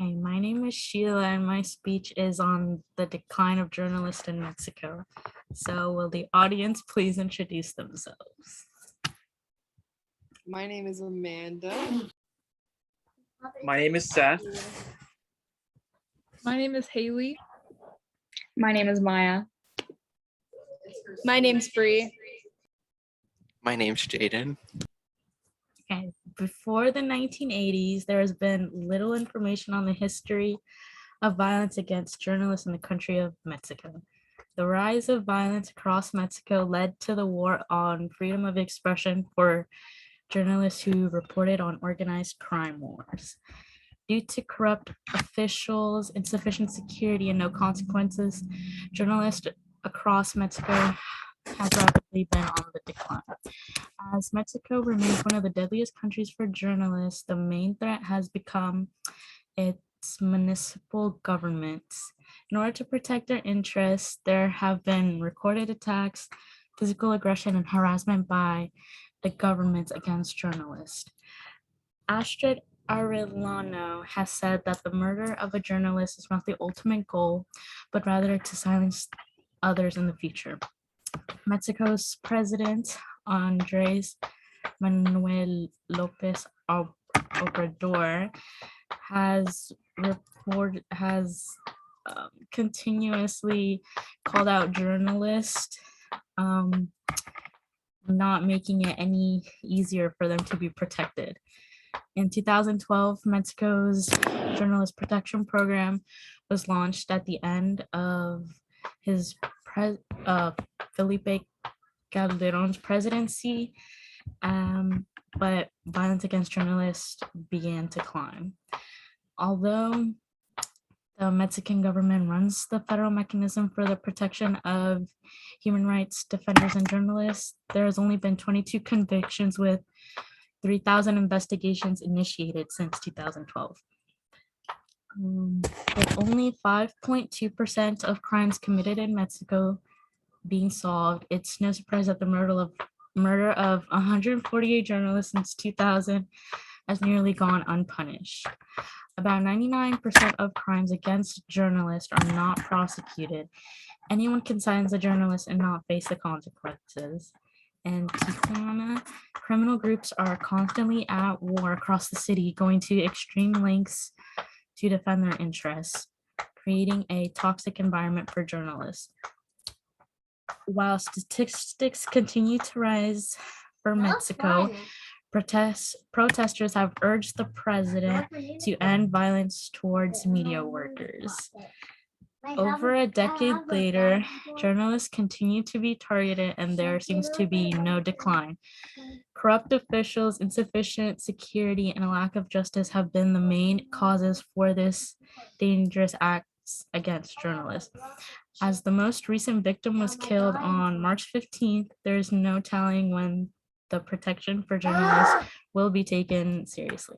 Okay, my name is Sheila and my speech is on the decline of journalists in Mexico. So will the audience please introduce themselves? My name is Amanda. My name is Seth. My name is Haley. My name is Maya. My name's Bree. My name's Jaden. Okay, before the 1980s, there has been little information on the history of violence against journalists in the country of Mexico. The rise of violence across Mexico led to the War on Freedom of Expression for journalists who reported on organized crime wars. Due to corrupt officials, insufficient security, and no consequences, journalists across Mexico has rapidly been on the decline. As Mexico remains one of the deadliest countries for journalists, the main threat has become its municipal governments. In order to protect their interests, there have been recorded attacks, physical aggression, and harassment by the governments against journalists. Astrid Arellano has said that the murder of a journalist is not the ultimate goal, but rather to silence others in the future. Mexico's president, Andres Manuel Lopez Obrador, has continuously called out journalists, not making it any easier for them to be protected. In 2012, Mexico's journalist protection program was launched at the end of his Felipe Calderon's presidency, but violence against journalists began to climb. Although the Mexican government runs the federal mechanism for the protection of human rights defenders and journalists, there has only been 22 convictions with 3,000 investigations initiated since 2012. With only 5.2% of crimes committed in Mexico being solved, it's no surprise that the murder of 148 journalists since 2000 has nearly gone unpunished. About 99% of crimes against journalists are not prosecuted. Anyone can silence a journalist and not face the consequences. In Tijuana, criminal groups are constantly at war across the city, going to extreme lengths to defend their interests, creating a toxic environment for journalists. While statistics continue to rise for Mexico, protesters have urged the president to end violence towards media workers. Over a decade later, journalists continue to be targeted and there seems to be no decline. Corrupt officials, insufficient security, and a lack of justice have been the main causes for this dangerous acts against journalists. As the most recent victim was killed on March 15th, there is no telling when the protection for journalists will be taken seriously.